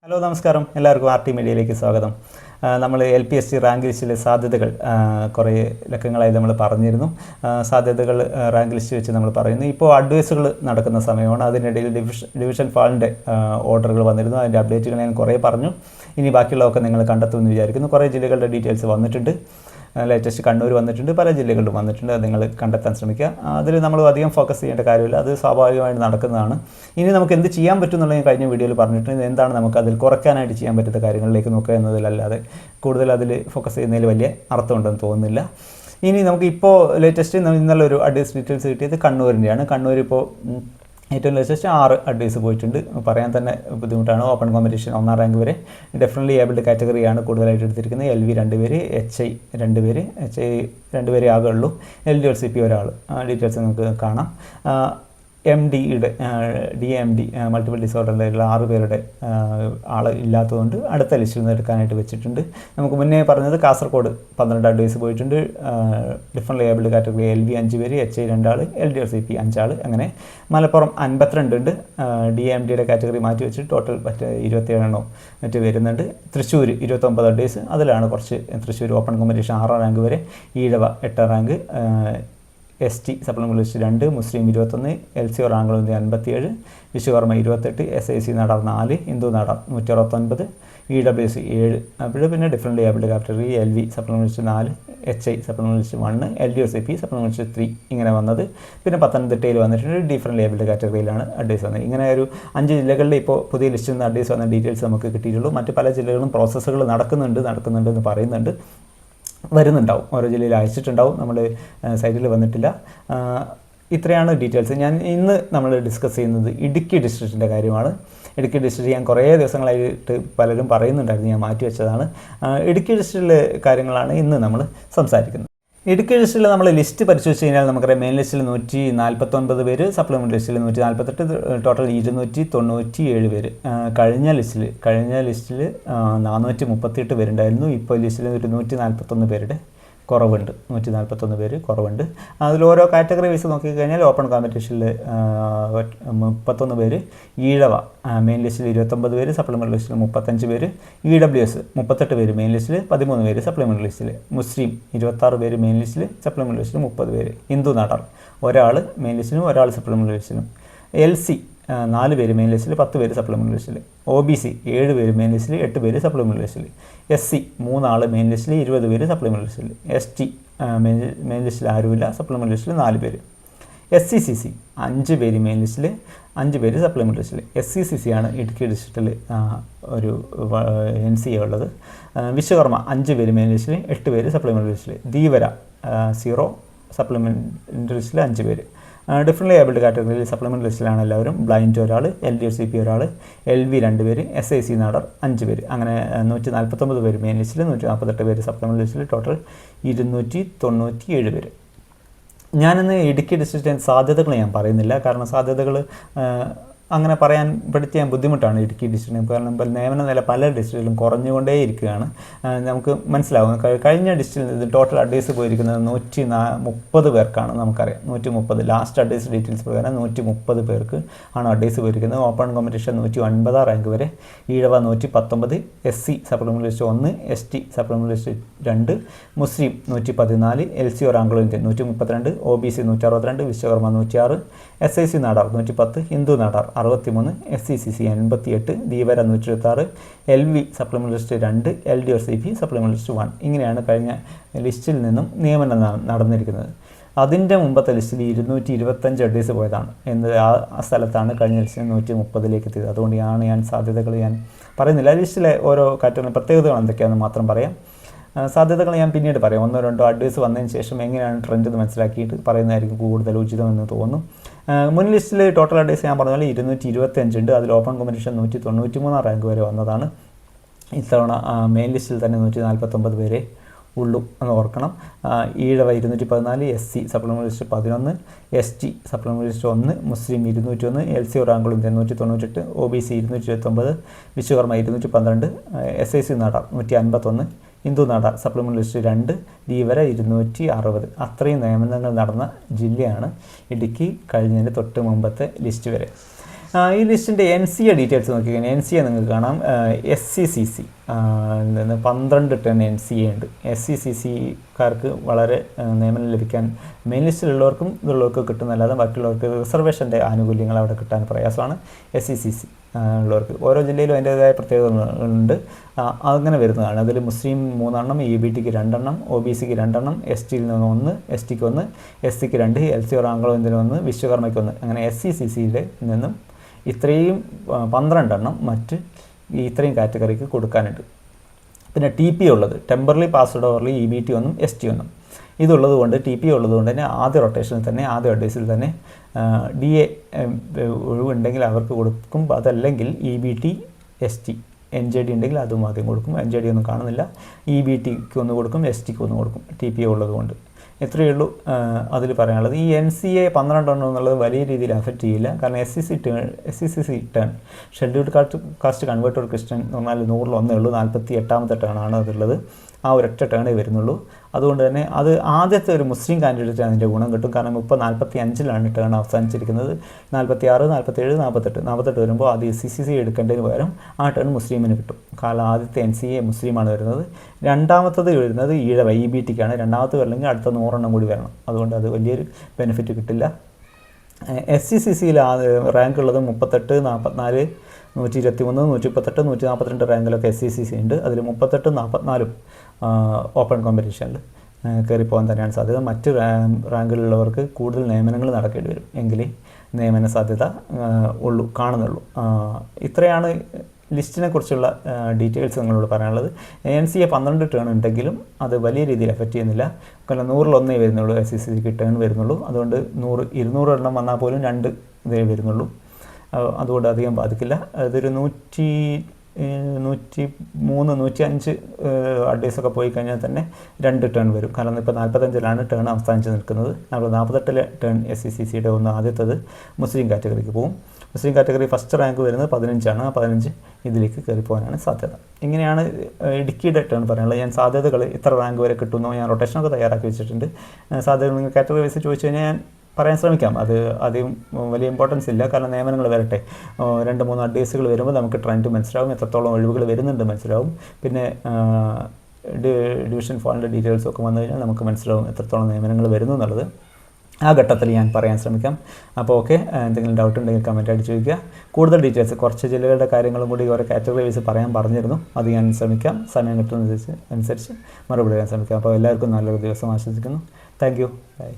Hello നമസ്കാരം, എല്ലാവർക്കും R T മീഡിയയിലേക്ക് സ്വാഗതം. നമ്മൾ LPSC റാങ്ക് ലിസ്റ്റിലെ സാധ്യതകൾ കുറേ ലക്കങ്ങളായി നമ്മൾ പറഞ്ഞിരുന്നു. സാധ്യതകൾ റാങ്ക് ലിസ്റ്റ് വെച്ച് നമ്മൾ പറയുന്നു. ഇപ്പോൾ അഡ്വൈസുകൾ നടക്കുന്ന സമയമാണ്. അതിനിടയിൽ ഡിവിഷൻ ഫാളിൻ്റെ ഓർഡറുകൾ വന്നിരുന്നു. അതിൻ്റെ അപ്ഡേറ്റുകൾ ഞാൻ കുറേ പറഞ്ഞു. ഇനി ബാക്കിയുള്ളതൊക്കെ നിങ്ങൾ കണ്ടെത്തുമെന്ന് വിചാരിക്കുന്നു. കുറേ ജില്ലകളുടെ ഡീറ്റെയിൽസ് വന്നിട്ടുണ്ട്. ലേറ്റസ്റ്റ് കണ്ണൂർ വന്നിട്ടുണ്ട്, പല ജില്ലകളിലും വന്നിട്ടുണ്ട്. അത് നിങ്ങൾ കണ്ടെത്താൻ ശ്രമിക്കുക. അതിൽ നമ്മൾ അധികം ഫോക്കസ് ചെയ്യേണ്ട കാര്യമില്ല, അത് സ്വാഭാവികമായിട്ട് നടക്കുന്നതാണ്. ഇനി നമുക്ക് എന്ത് ചെയ്യാൻ പറ്റും എന്നുള്ളത് കഴിഞ്ഞ വീഡിയോയിൽ പറഞ്ഞിട്ടുണ്ട്. എന്താണ് നമുക്ക് അതിൽ കുറയ്ക്കാനായിട്ട് ചെയ്യാൻ പറ്റുന്ന കാര്യങ്ങളിലേക്ക് നോക്കുക എന്നതിലല്ലാതെ കൂടുതൽ അതിൽ ഫോക്കസ് ചെയ്യുന്നതിൽ വലിയ അർത്ഥമുണ്ടെന്ന് തോന്നുന്നില്ല. ഇനി നമുക്ക് ഇപ്പോൾ ലേറ്റസ്റ്റ് ഇന്നലെ ഒരു അഡ്വൈസ് ഡീറ്റെയിൽസ് കിട്ടിയത് കണ്ണൂരിൻ്റെയാണ്. കണ്ണൂർ ഇപ്പോൾ ഏറ്റവും ലേറ്റസ്റ്റ് 6 അഡ്വൈസ് പോയിട്ടുണ്ട്. പറയാൻ തന്നെ ബുദ്ധിമുട്ടാണ്. ഓപ്പൺ കോമ്പറ്റീഷൻ 1ാം റാങ്ക് വരെ ഡെഫിനറ്റ്ലി ഏബിൾഡ് കാറ്റഗറിയാണ് കൂടുതലായിട്ട് എടുത്തിരിക്കുന്നത്. LV 2 പേര്, HI 2 പേര്, HI 2 പേരേ ആകുള്ളൂ. LDLCP ഒരാൾ. ഡീറ്റെയിൽസ് നമുക്ക് കാണാം. MDയുടെ DMD മൾട്ടിപ്പിൾ ഡിസോർഡറിലുള്ള 6 പേരുടെ ആൾ ഇല്ലാത്തതുകൊണ്ട് അടുത്ത ലിസ്റ്റിൽ നിന്ന് എടുക്കാനായിട്ട് വെച്ചിട്ടുണ്ട്. നമുക്ക് മുന്നേ പറഞ്ഞത് കാസർഗോഡ് 12 അഡ്വൈസ് പോയിട്ടുണ്ട്. ഡിഫറൻറ്റ് ഏബിൾഡ് കാറ്റഗറി LV 5 പേര്, HI 2 ആൾ, LDLCP 5 ആൾ. അങ്ങനെ മലപ്പുറം 52 ഉണ്ട്. DMDയുടെ കാറ്റഗറി മാറ്റി വെച്ചിട്ട് ടോട്ടൽ 27 മറ്റ് വരുന്നുണ്ട്. തൃശ്ശൂർ 29 അഡ്വൈസ്. അതിലാണ് കുറച്ച് തൃശ്ശൂർ ഓപ്പൺ കോമ്പറ്റീഷൻ 6ാം റാങ്ക് വരെ, Ezhava 8ാം rank, ST supplementary list 2, മുസ്ലിം 21, LCO റാങ്കുകൾ 57, Vishwakarma 28, SIC Nadar 4, Hindu Nadar 169, EWC 7. അപ്പോൾ പിന്നെ different abled category LV supplementary list 4, HI supplementary list 1, LDOCP supplementary list 3 ഇങ്ങനെ വന്നത്. പിന്നെ പത്തനംതിട്ടയിൽ വന്നിട്ടുണ്ട് ഡിഫറൻറ്റ് ഏബിൾഡ് കാറ്റഗറിയിലാണ് അഡ്വൈസ് വന്നത്. ഇങ്ങനെ ഒരു 5 ജില്ലകളിൽ ഇപ്പോൾ പുതിയ ലിസ്റ്റിൽ നിന്ന് അഡ്വൈസ് വന്ന ഡീറ്റെയിൽസ് നമുക്ക് കിട്ടിയിട്ടുള്ളൂ. മറ്റ് പല ജില്ലകളും പ്രോസസ്സുകൾ നടക്കുന്നുണ്ടെന്ന് പറയുന്നുണ്ട്. വരുന്നുണ്ടാവും, ഓരോ ജില്ലയിൽ അയച്ചിട്ടുണ്ടാവും, നമ്മൾ സൈറ്റിൽ വന്നിട്ടില്ല. ഇത്രയാണ് ഡീറ്റെയിൽസ്. ഇന്ന് നമ്മൾ ഡിസ്കസ് ചെയ്യുന്നത് ഇടുക്കി ഡിസ്ട്രിക്റ്റിൻ്റെ കാര്യമാണ്. ഇടുക്കി ഡിസ്ട്രിക്റ്റ് ഞാൻ കുറേ ദിവസങ്ങളായിട്ട് പലരും പറയുന്നുണ്ടായിരുന്നു, ഞാൻ മാറ്റി വെച്ചതാണ്. ഇടുക്കി ഡിസ്ട്രിക്റ്റിലെ കാര്യങ്ങളാണ് ഇന്ന് നമ്മൾ സംസാരിക്കുന്നത്. ഇടുക്കി ലിസ്റ്റിൽ നമ്മൾ ലിസ്റ്റ് പരിശോധിച്ച് കഴിഞ്ഞാൽ നമുക്കറിയാം മെയിൻ ലിസ്റ്റിൽ 149 പേര്, സപ്ലിമെൻ്ററി ലിസ്റ്റിൽ 148, ടോട്ടൽ 297 പേര്. കഴിഞ്ഞ ലിസ്റ്റിൽ 438 പേരുണ്ടായിരുന്നു. ഇപ്പോൾ ലിസ്റ്റിൽ ഒരു 141 പേരുടെ കുറവുണ്ട്. 141 പേര് കുറവുണ്ട്. അതിൽ ഓരോ കാറ്റഗറി വൈസ് നോക്കിക്കഴിഞ്ഞാൽ ഓപ്പൺ കോമ്പറ്റീഷനിൽ 31 പേര്, ഈഴവ മെയിൻ ലിസ്റ്റിൽ 29 പേര്, സപ്ലിമെൻ്ററി ലിസ്റ്റിൽ 35 പേര്, EWS 38 പേര്, മെയിൻ ലിസ്റ്റിൽ 13 പേര്, സപ്ലിമെൻ്ററി ലിസ്റ്റിൽ, മുസ്ലിം 26 പേര്, മെയിൻ ലിസ്റ്റിൽ, സപ്ലിമെൻ്ററി ലിസ്റ്റിൽ 30 പേര്, ഹിന്ദു നാടാർ ഒരാൾ മെയിൻ ലിസ്റ്റിലും ഒരാൾ സപ്ലിമെൻ്ററി ലിസ്റ്റിലും, LC 4 പേര് മെയിൻ ലിസ്റ്റിൽ, 10 പേര് സപ്ലിമെൻ്ററി ലിസ്റ്റിൽ, OBC 7 പേര് മെയിൻ ലിസ്റ്റിൽ, 8 പേര് സപ്ലിമെൻ്ററി ലിസ്റ്റിൽ, SC 3 ആൾ മെയിൻ ലിസ്റ്റിൽ, 20 പേര് സപ്ലിമെൻ്ററി ലിസ്റ്റിൽ, ST മെയിൻ ലിസ്റ്റിൽ ആരുമില്ല, സപ്ലിമെൻ്ററി ലിസ്റ്റിൽ 4 പേര്, SCCC 5 പേര് മെയിൻ ലിസ്റ്റിൽ, 5 പേര് സപ്ലിമെൻ്ററി ലിസ്റ്റിൽ. SCCC ആണ് ഇടുക്കി ഡിസ്ട്രിക്റ്റിൽ ഒരു NCA ഉള്ളത്. വിശ്വകർമ്മ 5 പേര് മെയിൻ ലിസ്റ്റിൽ, 8 പേര് സപ്ലിമെൻ്ററി ലിസ്റ്റിൽ, ധീവര 0 സപ്ലിമെൻ്ററി ലിസ്റ്റിൽ 5 പേര്. ഡിഫറൻറ്റ് ഏബിൾഡ് കാറ്റഗറിയിൽ സപ്ലിമെൻ്ററി ലിസ്റ്റിലാണ് എല്ലാവരും. ബ്ലൈൻഡ് ഒരാൾ, LDCP ഒരാൾ, LV 2 പേര്, SIC നാടർ 5 പേര്. അങ്ങനെ 149 പേര് മെയിൻ ലിസ്റ്റിൽ, 148 പേര് സപ്ലിമെൻ്ററി ലിസ്റ്റിൽ, ടോട്ടൽ 297 പേര്. ഞാനിന്ന് ഇടുക്കി ഡിസ്ട്രിക്റ്റിൻ്റെ സാധ്യതകൾ ഞാൻ പറയുന്നില്ല, കാരണം സാധ്യതകൾ അങ്ങനെ പഠിക്കാൻ ബുദ്ധിമുട്ടാണ് ഇടുക്കി ഡിസ്ട്രിക്റ്റിന്. കാരണം നിയമന നില പല ഡിസ്ട്രിക്റ്റിലും കുറഞ്ഞുകൊണ്ടേ ഇരിക്കുകയാണ്. നമുക്ക് മനസ്സിലാവും. കഴിഞ്ഞ ഡിസ്ട്രിക്റ്റിൽ ടോട്ടൽ അഡ്വൈസ് പോയിരിക്കുന്നത് 130 പേർക്കാണ്. നമുക്കറിയാം 130 ലാസ്റ്റ് അഡ്വൈസ് ഡീറ്റെയിൽസ് പ്രകാരം 130 പേർക്ക് ആണ് അഡ്വൈസ് പോയിരിക്കുന്നത്. ഓപ്പൺ കോമ്പറ്റീഷൻ 109 റാങ്ക് വരെ, Ezhava 119, SC supplementary list 1, ST supplementary list 2, മുസ്ലിം 114, LCO റാങ്കുകൾ 132, OBC 162, Vishwakarma 106, SIC Nadar 110, Hindu Nadar 63, SCCC 88, Dheevara 126, LV supplementary list 2, LDOCP supplementary list 1. ഇങ്ങനെയാണ് കഴിഞ്ഞ ലിസ്റ്റിൽ നിന്നും നിയമനം നടന്നിരിക്കുന്നത്. അതിൻ്റെ മുമ്പത്തെ ലിസ്റ്റിൽ 225 അഡ്വൈസ് പോയതാണ്. ആ സ്ഥലത്താണ് കഴിഞ്ഞ ലിസ്റ്റിൽ 130 എത്തിയത്. അതുകൊണ്ടാണ് ഞാൻ സാധ്യതകൾ പറയുന്നില്ല. ലിസ്റ്റിലെ ഓരോ കാറ്റഗറി പ്രത്യേകതകൾ എന്തൊക്കെയാണെന്ന് മാത്രം പറയാം. സാധ്യതകൾ ഞാൻ പിന്നീട് പറയാം. 1-2 അഡ്വൈസ് വന്നതിന് ശേഷം എങ്ങനെയാണ് ട്രെൻഡ് എന്ന് മനസ്സിലാക്കിയിട്ട് പറയുന്നതായിരിക്കും കൂടുതൽ ഉചിതമെന്ന് തോന്നുന്നു. മുൻ ലിസ്റ്റിൽ ടോട്ടൽ അഡ്വൈസ് ഞാൻ പറഞ്ഞ പോലെ 225 ഉണ്ട്. അതിൽ ഓപ്പൺ കോമ്പറ്റീഷൻ 193 റാങ്ക് വരെ വന്നതാണ്. ഇത്തവണ മെയിൻ ലിസ്റ്റിൽ തന്നെ 149 പേരെ ഉള്ളൂ എന്ന് ഓർക്കണം. Ezhava 214, SC supplementary list 11, ST supplementary list 1, മുസ്ലിം 201, LCO റാങ്കുകൾ 198, OBC 229, Vishwakarma 212, SIC Nadar 151, Hindu Nadar supplementary list 2, Dheevara 260. അത്രയും നിയമനങ്ങൾ നടന്ന ജില്ലയാണ് ഇടുക്കി കഴിഞ്ഞതിൻ്റെ തൊട്ട് മുമ്പത്തെ ലിസ്റ്റ് വരെ. ഈ ലിസ്റ്റിൻ്റെ NCA ഡീറ്റെയിൽസ് നോക്കിക്കഴിഞ്ഞാൽ NCA നിങ്ങൾക്ക് കാണാം SCCC 12 ടൺ NCA ഉണ്ട്. SCCCക്കാർക്ക് വളരെ നിയമനം ലഭിക്കാൻ മെയിൻ ലിസ്റ്റിലുള്ളവർക്കും ഇതുള്ളവർക്കും കിട്ടുന്നല്ലാതെ ബാക്കിയുള്ളവർക്ക് റിസർവേഷൻ്റെ ആനുകൂല്യങ്ങൾ അവിടെ കിട്ടാൻ പ്രയാസമാണ്. SCCC ഉള്ളവർക്ക് ഓരോ ജില്ലയിലും അതിൻ്റേതായ പ്രത്യേകതകളുണ്ട്. അങ്ങനെ വരുന്നതാണ്. അതിൽ മുസ്ലിം 3 എണ്ണം, EBTക്ക് 2 എണ്ണം, OBCക്ക് 2 എണ്ണം, STയിൽ നിന്ന് 1, STക്ക് 1, SCക്ക് 2, LC ഓർ ആംഗ്ലോ ഇന്ത്യന് 1, വിശ്വകർമ്മയ്ക്ക് 1. അങ്ങനെ SCCCയുടെ നിന്നും ഇത്രയും 12 എണ്ണം മറ്റ് ഇത്രയും കാറ്റഗറിക്ക് കൊടുക്കാനുണ്ട്. പിന്നെ TP ഉള്ളത് temporary passed overly EBT 1, ST 1. ഇതുള്ളത് കൊണ്ട് TP ഉള്ളതുകൊണ്ട് തന്നെ ആദ്യ റൊട്ടേഷനിൽ തന്നെ ആദ്യ അഡ്വൈസിൽ തന്നെ DA ഒഴിവുണ്ടെങ്കിൽ അവർക്ക് കൊടുക്കും. അതല്ലെങ്കിൽ EBT, ST, NJD ഉണ്ടെങ്കിൽ അതും ആദ്യം കൊടുക്കും. NJD ഒന്നും കാണുന്നില്ല. EBTക്ക് 1 കൊടുക്കും, STക്ക് 1 കൊടുക്കും. TP ഉള്ളതുകൊണ്ട് ഇത്രയേ ഉള്ളൂ അതിൽ പറയാനുള്ളത്. ഈ NCA 12 എണ്ണം എന്നുള്ളത് വലിയ രീതിയിൽ അഫക്റ്റ് ചെയ്യില്ല. കാരണം SCCC turn scheduled caste converted Christian എന്ന് പറഞ്ഞാൽ 100-ൽ 1 ഉള്ളൂ. 48ാമത്തെ ടേണാണ് അതുള്ളത്. ആ ഒരൊറ്റ ടേണേ വരുന്നുള്ളൂ. അതുകൊണ്ട് തന്നെ അത് ആദ്യത്തെ ഒരു മുസ്ലിം കാൻഡിഡേറ്റ് അതിൻ്റെ ഗുണം കിട്ടും. കാരണം 45ലാണ് ടേൺ അവസാനിച്ചിരിക്കുന്നത്. 46, 47, 48 വരുമ്പോൾ ആദ്യം SCCC എടുക്കേണ്ടതിന് പകരം ആ ടേൺ മുസ്ലിമിന് കിട്ടും. കാരണം ആദ്യത്തെ NCA മുസ്ലിമാണ് വരുന്നത്. രണ്ടാമത്തത് വരുന്നത് ഈഴവ EBTക്കാണ്. രണ്ടാമത്തെ വരണമെങ്കിൽ അടുത്ത 100 എണ്ണം കൂടി വരണം. അതുകൊണ്ട് അത് വലിയൊരു ബെനിഫിറ്റ് കിട്ടില്ല. SCCCയിൽ റാങ്ക് ഉള്ളത് 38, 44, 123, 138, 142 റാങ്കിലൊക്കെ SCCC ഉണ്ട്. അതിൽ 38, 44 ഓപ്പൺ കോമ്പറ്റീഷനിൽ കയറിപ്പോകാൻ തന്നെയാണ് സാധ്യത. മറ്റ് റാങ്കിലുള്ളവർക്ക് കൂടുതൽ നിയമനങ്ങൾ നടക്കേണ്ടി വരും. എങ്കിലേ നിയമന സാധ്യത കാണുന്നുള്ളൂ. ഇത്രയാണ് ലിസ്റ്റിനെ കുറിച്ചുള്ള ഡീറ്റെയിൽസ് നിങ്ങളോട് പറയാനുള്ളത്. NCA 12 ടേൺ ഉണ്ടെങ്കിലും അത് വലിയ രീതിയിൽ എഫക്റ്റ് ചെയ്യുന്നില്ല. കാരണം 100-ൽ 1 വരുന്നുള്ളൂ SCCക്ക് ടേൺ വരുന്നുള്ളൂ. അതുകൊണ്ട് 100, 200 എണ്ണം വന്നാൽ പോലും 2 ഇതേ വരുന്നുള്ളൂ. അതുകൊണ്ട് അധികം ബാധിക്കില്ല. അതൊരു 103, 105 അഡ്വൈസൊക്കെ പോയി കഴിഞ്ഞാൽ തന്നെ 2 ടേൺ വരും. കാരണം ഇപ്പോൾ 45ലാണ് ടേൺ അവസാനിച്ച് നിൽക്കുന്നത്. 48ലെ ടേൺ SCCCയുടെ ആദ്യത്തത് മുസ്ലിം കാറ്റഗറിക്ക് പോകും. മുസ്ലിം കാറ്റഗറി ഫസ്റ്റ് റാങ്ക് വരുന്നത് 15ആണ്. ആ 15 ഇതിലേക്ക് കയറിപ്പോകാനാണ് സാധ്യത. ഇങ്ങനെയാണ് ഇടുക്കിയുടെ ടേൺ പറയാനുള്ളത്. ഞാൻ സാധ്യതകൾ ഇത്ര റാങ്ക് വരെ കിട്ടുന്നു ഞാൻ റൊട്ടേഷനൊക്കെ തയ്യാറാക്കി വെച്ചിട്ടുണ്ട്. സാധ്യതകൾ നിങ്ങൾ കാറ്റഗറി വൈസ് ചോദിച്ചു കഴിഞ്ഞാൽ ഞാൻ പറയാൻ ശ്രമിക്കാം. അത് ആദ്യം വലിയ ഇമ്പോർട്ടൻസ് ഇല്ല. കാരണം നിയമനങ്ങൾ വരട്ടെ. 2-3 അഡ്വൈസുകൾ വരുമ്പോൾ നമുക്ക് ട്രെൻഡ് മനസ്സിലാവും. എത്രത്തോളം ഒഴിവുകൾ വരുന്നുണ്ട് മനസ്സിലാവും. പിന്നെ ഡിവിഷൻ ഫോളിൻ്റെ ഡീറ്റെയിൽസൊക്കെ വന്നു കഴിഞ്ഞാൽ നമുക്ക് മനസ്സിലാവും എത്രത്തോളം നിയമനങ്ങൾ വരുന്നു എന്നുള്ളത്. ആ ഘട്ടത്തിൽ ഞാൻ പറയാൻ ശ്രമിക്കാം. അപ്പോൾ ഓക്കെ, എന്തെങ്കിലും ഡൗട്ട് ഉണ്ടെങ്കിൽ കമൻറ്റായിട്ട് ചോദിക്കുക. കൂടുതൽ ഡീറ്റെയിൽസ് കുറച്ച് ജില്ലകളുടെ കാര്യങ്ങളും കൂടി ഓരോ കാറ്റഗറി വൈസ് പറയാൻ പറഞ്ഞിരുന്നു. അത് ഞാൻ ശ്രമിക്കാം. സമയം കിട്ടുന്നതനുസരിച്ച് മറുപടി പറയാൻ ശ്രമിക്കാം. അപ്പോൾ എല്ലാവർക്കും നല്ലൊരു ദിവസം ആശംസിക്കുന്നു. Thank you. ബൈ.